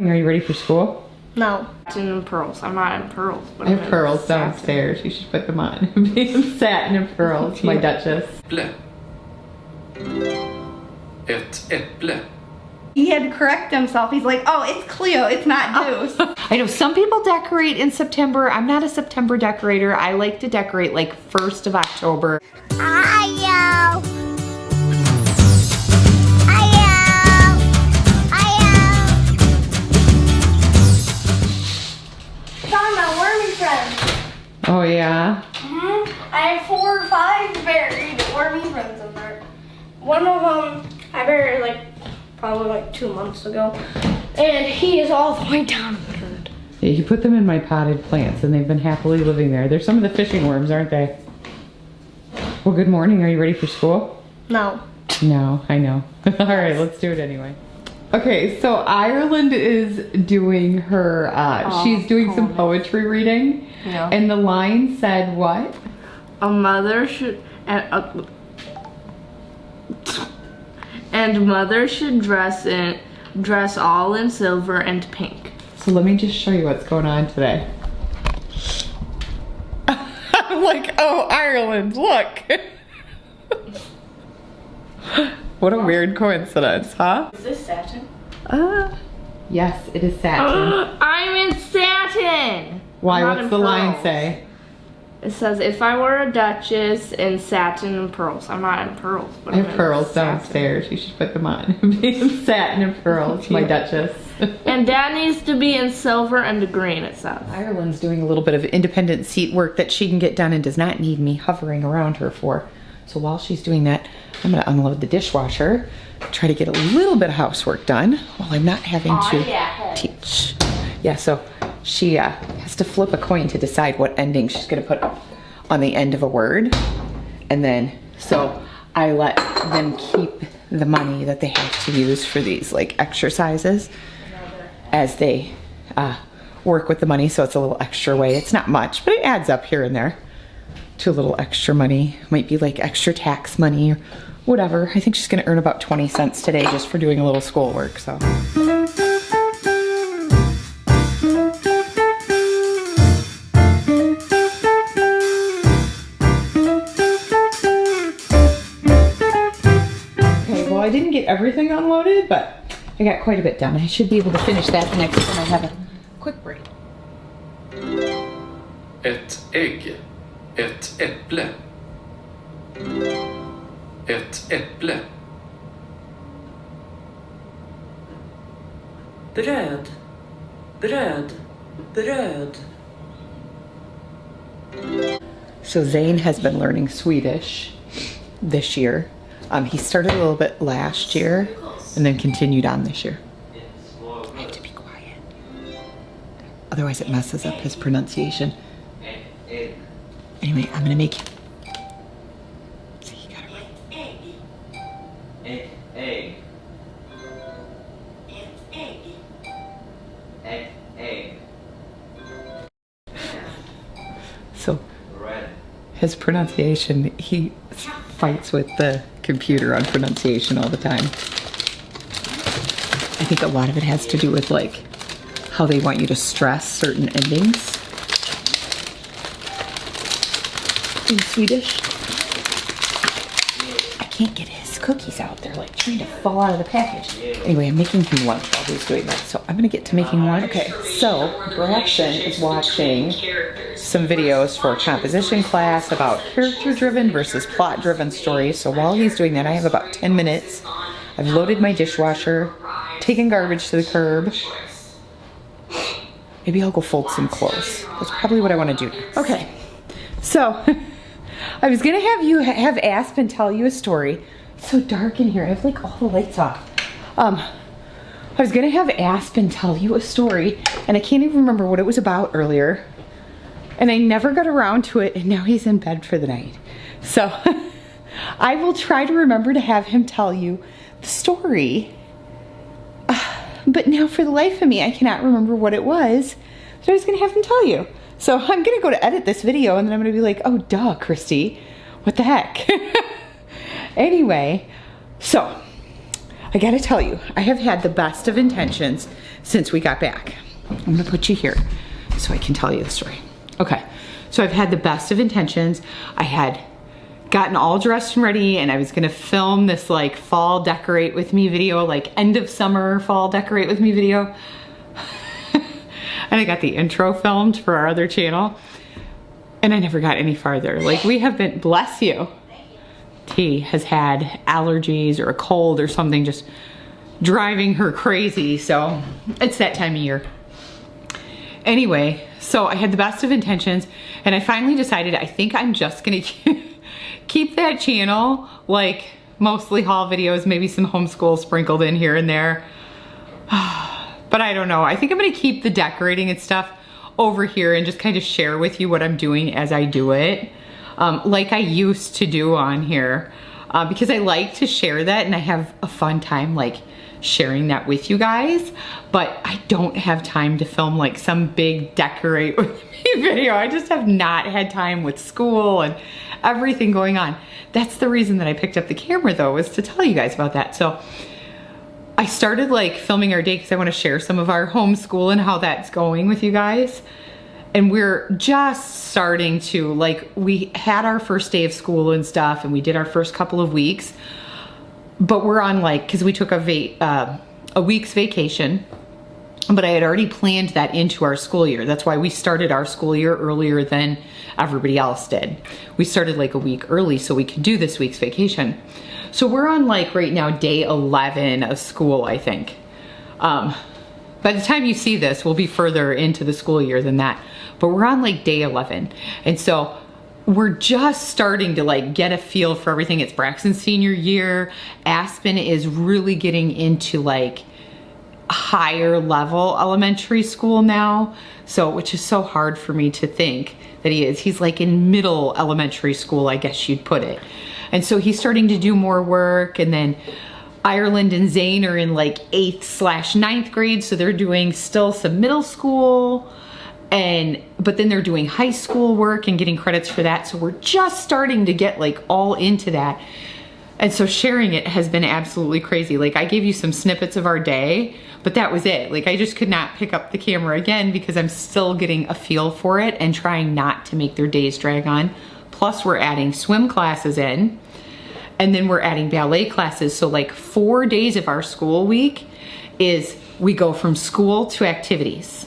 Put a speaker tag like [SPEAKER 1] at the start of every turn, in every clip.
[SPEAKER 1] Are you ready for school?
[SPEAKER 2] No. Satin and pearls. I'm not in pearls. But
[SPEAKER 1] I have pearls downstairs. You should put them on. Satin and pearls, my Duchess.
[SPEAKER 3] Äpple. Ett äpple.
[SPEAKER 2] He had to correct himself. He's like, oh, it's Cleo. It's not Deuce.
[SPEAKER 1] I know some people decorate in September. I'm not a September decorator. I like to decorate like 1st of October. Oh yeah?
[SPEAKER 2] I have 4 or 5 buried wormy friends in there. One of them I buried like probably like 2 months ago. And he is all the way down.
[SPEAKER 1] Yeah, you put them in my potted plants and they've been happily living there. They're some of the fishing worms, aren't they? Well, good morning. Are you ready for school?
[SPEAKER 2] No.
[SPEAKER 1] No, I know. All right, let's do it anyway. Okay, so Ireland is doing her, she's doing some poetry reading.
[SPEAKER 2] Yeah.
[SPEAKER 1] And the line said what?
[SPEAKER 2] A mother should, and mother should dress all in silver and pink.
[SPEAKER 1] So let me just show you what's going on today. I'm like, oh, Ireland, look. What a weird coincidence, huh?
[SPEAKER 2] Is this satin?
[SPEAKER 1] Yes, it is satin.
[SPEAKER 2] I'm in satin!
[SPEAKER 1] Why,
[SPEAKER 2] Not
[SPEAKER 1] what's
[SPEAKER 2] in
[SPEAKER 1] the line
[SPEAKER 2] pearls.
[SPEAKER 1] say?
[SPEAKER 2] It says, if I were a duchess in satin and pearls. I'm not in pearls, but
[SPEAKER 1] I
[SPEAKER 2] I'm
[SPEAKER 1] have
[SPEAKER 2] in
[SPEAKER 1] pearls
[SPEAKER 2] satin.
[SPEAKER 1] downstairs. You should put them on. Satin and pearls, my Duchess.
[SPEAKER 2] And that needs to be in silver and green, it says.
[SPEAKER 1] Ireland's doing a little bit of independent seat work that she can get done and does not need me hovering around her for. So while she's doing that, I'm gonna unload the dishwasher, try to get a little bit of housework done while I'm not having to teach. Yeah, so she has to flip a coin to decide what ending she's gonna put on the end of a word. And then, so I let them keep the money that they have to use for these like exercises as they work with the money. So it's a little extra way. It's not much, but it adds up here and there to a little extra money. Might be like extra tax money or whatever. I think she's gonna earn about 20 cents today just for doing a little schoolwork, so. I didn't get everything unloaded, but I got quite a bit done. I should be able to finish that the next time I have a quick break.
[SPEAKER 3] Ett ägg. Ett äpple. Ett äpple.
[SPEAKER 4] Bröd. Bröd. Bröd.
[SPEAKER 1] So Zane has been learning Swedish this year. He started a little bit last year and then continued on this year. I have to be quiet. Otherwise it messes up his pronunciation. Anyway, I'm gonna make him. See, you got it right.
[SPEAKER 4] Egg. Egg. Egg. Egg.
[SPEAKER 1] So
[SPEAKER 4] Red.
[SPEAKER 1] his pronunciation, he fights with the computer on pronunciation all the time. I think a lot of it has to do with like how they want you to stress certain endings in Swedish. I can't get his cookies out. They're like trying to fall out of the package. Anyway, I'm making him lunch while he's doing that. So I'm gonna get to making lunch. Okay, so Braxen is watching some videos for a composition class about character-driven versus plot-driven stories. So while he's doing that, I have about 10 minutes. I've loaded my dishwasher, taken garbage to the curb. Maybe I'll go fold some clothes. That's probably what I want to do. Okay, so I was gonna have Aspen tell you a story. It's so dark in here. I have like all the lights off. I was gonna have Aspen tell you a story, and I can't even remember what it was about earlier. And I never got around to it, and now he's in bed for the night. So I will try to remember to have him tell you the story. But now for the life of me, I cannot remember what it was that I was gonna have him tell you. So I'm gonna go to edit this video, and then I'm gonna be like, oh duh, Christy, what the heck? Anyway, so I gotta tell you, I have had the best of intentions since we got back. I'm gonna put you here so I can tell you the story. Okay, so I've had the best of intentions. I had gotten all dressed and ready, and I was gonna film this like fall decorate with me video, like end of summer fall decorate with me video. And I got the intro filmed for our other channel, and I never got any farther. Like, we have been, bless you. T has had allergies or a cold or something just driving her crazy, so it's that time of year. Anyway, so I had the best of intentions, and I finally decided I think I'm just gonna keep that channel, like mostly haul videos, maybe some homeschool sprinkled in here and there. But I don't know, I think I'm gonna keep the decorating and stuff over here and just kind of share with you what I'm doing as I do it, like I used to do on here, because I like to share that and I have a fun time like sharing that with you guys, but I don't have time to film like some big decorate with me video. I just have not had time with school and everything going on. That's the reason that I picked up the camera though, was to tell you guys about that. So I started like filming our day because I want to share some of our homeschool and how that's going with you guys. And we're just starting to, like, we had our first day of school and stuff, and we did our first couple of weeks, but we're on like, because we took a week's vacation, but I had already planned that into our school year. That's why we started our school year earlier than everybody else did. We started like a week early so we could do this week's vacation. So we're on like right now day 11 of school, I think. By the time you see this, we'll be further into the school year than that. But we're on like day 11. And so we're just starting to like get a feel for everything. It's Braxen's senior year. Aspen is really getting into like higher level elementary school now. So, which is so hard for me to think that he is. He's like in middle elementary school, I guess you'd put it. And so he's starting to do more work, and then Ireland and Zane are in like 8th/9th grade, so they're doing still some middle school, but then they're doing high school work and getting credits for that. So we're just starting to get like all into that. And so sharing it has been absolutely crazy. Like, I gave you some snippets of our day, but that was it. Like, I just could not pick up the camera again because I'm still getting a feel for it and trying not to make their days drag on. Plus we're adding swim classes in, and then we're adding ballet classes. So like 4 days of our school week is we go from school to activities.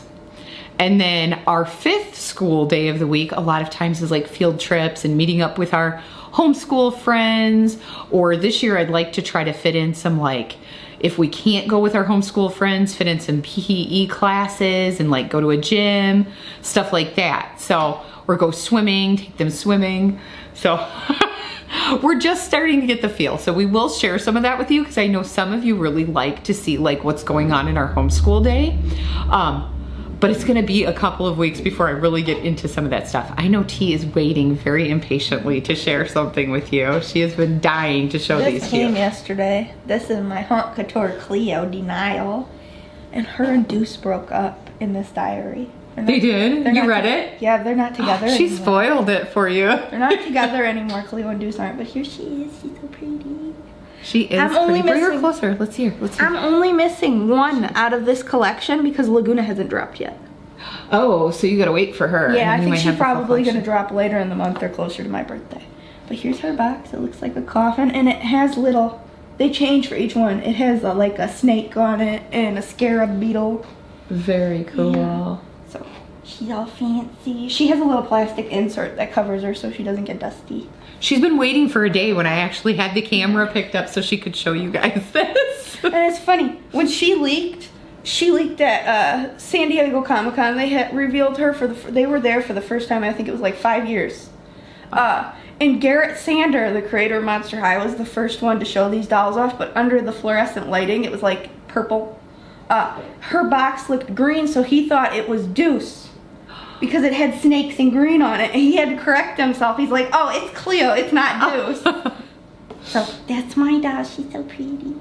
[SPEAKER 1] And then our 5th school day of the week, a lot of times is like field trips and meeting up with our homeschool friends. Or this year I'd like to try to fit in some, like, if we can't go with our homeschool friends, fit in some PE classes and like go to a gym, stuff like that. So, or go swimming, take them swimming. So we're just starting to get the feel. So we will share some of that with you because I know some of you really like to see like what's going on in our homeschool day. But it's gonna be a couple of weeks before I really get into some of that stuff. I know T is waiting very impatiently to share something with you. She has been dying to show these to you.
[SPEAKER 2] This came yesterday. This is my Couture Cleo denial. And her and Deuce broke up in this diary.
[SPEAKER 1] They did? You read it?
[SPEAKER 2] Yeah, they're not together
[SPEAKER 1] She
[SPEAKER 2] anymore.
[SPEAKER 1] spoiled it for you.
[SPEAKER 2] They're not together anymore. Cleo and Deuce aren't, but here she is. She's so pretty.
[SPEAKER 1] She is
[SPEAKER 2] I'm
[SPEAKER 1] pretty.
[SPEAKER 2] only
[SPEAKER 1] Bring her
[SPEAKER 2] missing-
[SPEAKER 1] closer. Let's hear. Let's hear.
[SPEAKER 2] I'm only missing one out of this collection because Laguna hasn't dropped yet.
[SPEAKER 1] Oh, so you gotta wait for her.
[SPEAKER 2] Yeah, I
[SPEAKER 1] and you
[SPEAKER 2] think
[SPEAKER 1] might
[SPEAKER 2] she's
[SPEAKER 1] have the full
[SPEAKER 2] probably
[SPEAKER 1] collection.
[SPEAKER 2] gonna drop later in the month or closer to my birthday. But here's her box. It looks like a coffin, and it has little. They change for each one. It has like a snake on it and a scarab beetle.
[SPEAKER 1] Very cool.
[SPEAKER 2] Yeah. So she's all fancy. She has a little plastic insert that covers her so she doesn't get dusty.
[SPEAKER 1] She's been waiting for a day when I actually had the camera picked up so she could show you guys this.
[SPEAKER 2] And it's funny, when she leaked at San Diego Comic-Con. They had revealed her they were there for the first time. I think it was like 5 years. And Garrett Sander, the creator of Monster High, was the first one to show these dolls off, but under the fluorescent lighting, it was like purple. Her box looked green, so he thought it was Deuce because it had snakes and green on it, and he had to correct himself. He's like, oh, it's Cleo, it's not Deuce. So that's my doll. She's so pretty.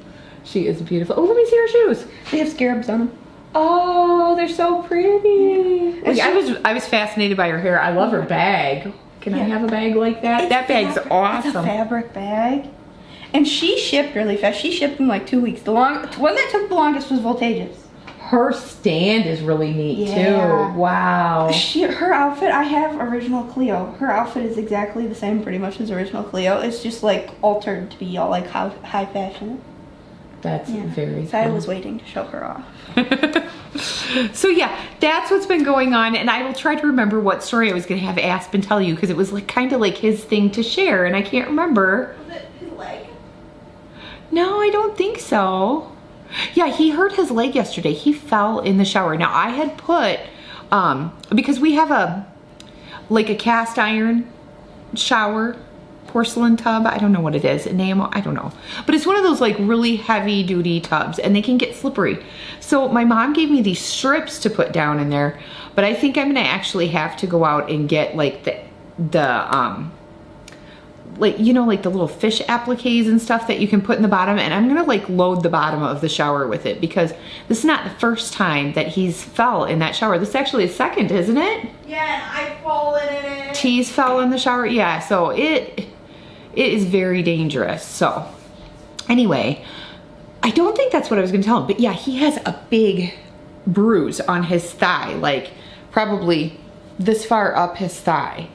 [SPEAKER 1] She is beautiful. Oh, let me see her shoes.
[SPEAKER 2] They have scarabs on them.
[SPEAKER 1] Oh, they're so pretty.
[SPEAKER 2] And
[SPEAKER 1] Like, I was fascinated by her hair. I love her bag. Can I have a bag like that? That bag's awesome.
[SPEAKER 2] It's a fabric bag. And she shipped really fast. She shipped in like 2 weeks. The one that took the longest was Voltage's.
[SPEAKER 1] Her stand is really neat
[SPEAKER 2] Yeah.
[SPEAKER 1] too. Wow.
[SPEAKER 2] Her outfit, I have original Cleo. Her outfit is exactly the same pretty much as original Cleo. It's just like altered to be all like high fashion.
[SPEAKER 1] That's very
[SPEAKER 2] So I
[SPEAKER 1] cool.
[SPEAKER 2] was waiting to show her off.
[SPEAKER 1] So yeah, that's what's been going on, and I will try to remember what story I was going to have Aspen tell you, because it was like kind of like his thing to share, and I can't remember.
[SPEAKER 2] Was it his leg?
[SPEAKER 1] No, I don't think so. Yeah, he hurt his leg yesterday. He fell in the shower. Now I had put, because we have a cast iron shower, porcelain tub. I don't know what it is. Enamel, I don't know. But it's one of those like really heavy duty tubs, and they can get slippery. So my mom gave me these strips to put down in there, but I think I'm gonna actually have to go out and get like like, you know, like the little fish appliques and stuff that you can put in the bottom, and I'm gonna like load the bottom of the shower with it, because this is not the first time that he's fell in that shower. This is actually his second, isn't it?
[SPEAKER 2] Yeah, and I've fallen in it.
[SPEAKER 1] He's fell in the shower. Yeah, so it is very dangerous. So anyway, I don't think that's what I was gonna tell him, but yeah, he has a big bruise on his thigh, like probably this far up his thigh.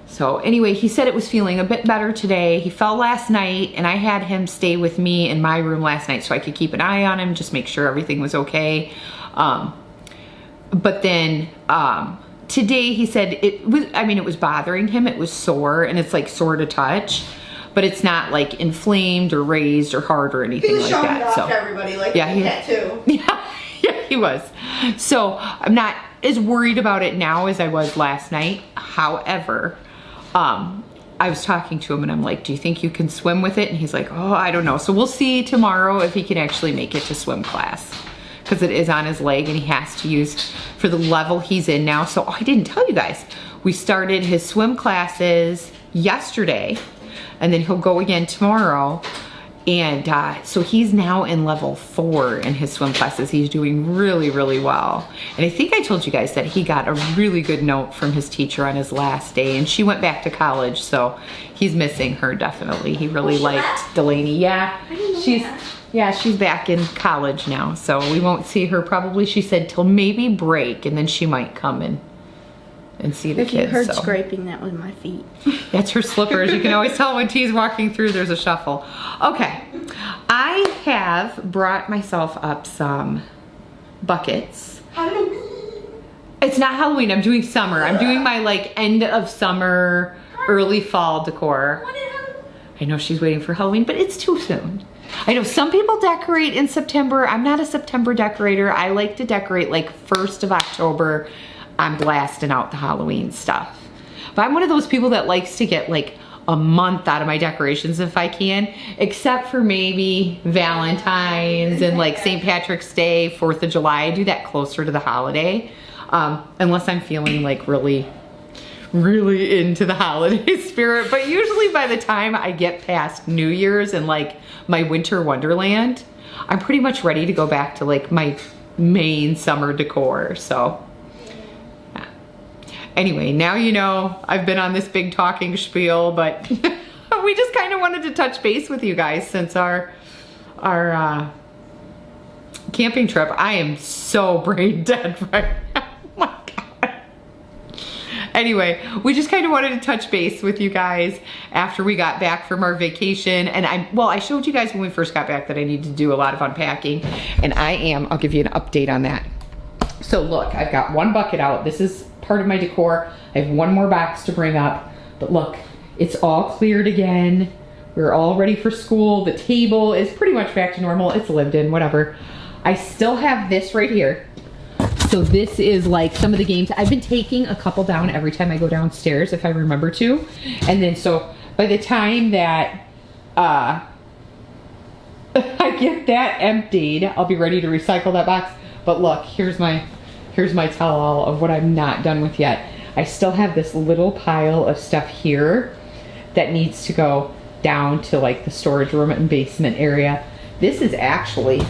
[SPEAKER 1] So anyway, he said it was feeling a bit better today. He fell last night, and I had him stay with me in my room last night so I could keep an eye on him, just make sure everything was okay. But then today he said it was bothering him. It was sore, and it's like sore to touch, but it's not like inflamed or raised or hard or anything like that.
[SPEAKER 2] It off
[SPEAKER 1] So
[SPEAKER 2] to everybody like
[SPEAKER 1] yeah,
[SPEAKER 2] tattoo.
[SPEAKER 1] yeah, he was. So I'm not as worried about it now as I was last night. However, I was talking to him, and I'm like, do you think you can swim with it? And he's like, oh, I don't know. So we'll see tomorrow if he can actually make it to swim class, because it is on his leg and he has to use for the level he's in now. So I didn't tell you guys, we started his swim classes yesterday, and then he'll go again tomorrow. And so he's now in level 4 in his swim classes. He's doing really, really well. And I think I told you guys that he got a really good note from his teacher on his last day, and she went back to college, so he's missing her definitely. He really liked Delaney. Yeah, she's back in college now, so we won't see her probably, she said, till maybe break, and then she might come and see the
[SPEAKER 2] If
[SPEAKER 1] kids.
[SPEAKER 2] you heard
[SPEAKER 1] so.
[SPEAKER 2] scraping, that was my feet.
[SPEAKER 1] That's her slippers. You can always tell when T's walking through, there's a shuffle. Okay, I have brought myself up some buckets.
[SPEAKER 2] Halloween.
[SPEAKER 1] It's not Halloween, I'm doing summer. I'm doing my like end of summer, early fall decor. I know she's waiting for Halloween, but it's too soon. I know some people decorate in September. I'm not a September decorator. I like to decorate like 1st of October. I'm blasting out the Halloween stuff. But I'm one of those people that likes to get like a month out of my decorations if I can, except for maybe Valentine's and like St. Patrick's Day, 4th of July. I do that closer to the holiday, unless I'm feeling like really into the holiday spirit. But usually by the time I get past New Year's and like my winter wonderland, I'm pretty much ready to go back to like my main summer decor. So anyway, now you know I've been on this big talking spiel, but we just kind of wanted to touch base with you guys since our camping trip. I am so brain dead right now. Oh my God. Anyway, we just kind of wanted to touch base with you guys after we got back from our vacation. And I showed you guys when we first got back that I need to do a lot of unpacking, and I'll give you an update on that. So look, I've got one bucket out. This is part of my decor. I have one more box to bring up, but look, it's all cleared again. We're all ready for school. The table is pretty much back to normal. It's lived in, whatever. I still have this right here. So this is like some of the games. I've been taking a couple down every time I go downstairs if I remember to. And then so by the time that I get that emptied, I'll be ready to recycle that box. But look, here's my tell-all of what I'm not done with yet. I still have this little pile of stuff here that needs to go down to like the storage room and basement area. This is actually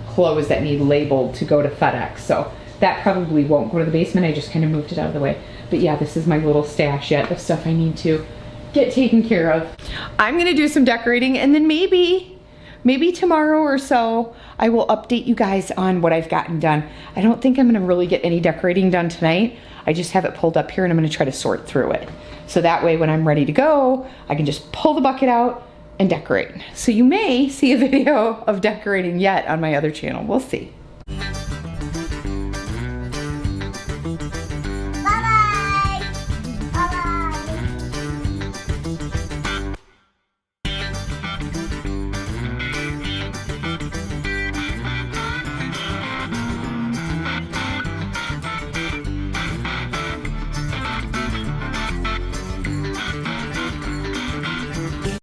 [SPEAKER 1] clothes that need labeled to go to FedEx, so that probably won't go to the basement. I just kind of moved it out of the way. But yeah, this is my little stash yet of stuff I need to get taken care of. I'm gonna do some decorating, and then maybe maybe tomorrow or so, I will update you guys on what I've gotten done. I don't think I'm gonna really get any decorating done tonight. I just have it pulled up here and I'm gonna try to sort through it. So that way when I'm ready to go, I can just pull the bucket out and decorate. So you may see a video of decorating yet on my other channel. We'll see.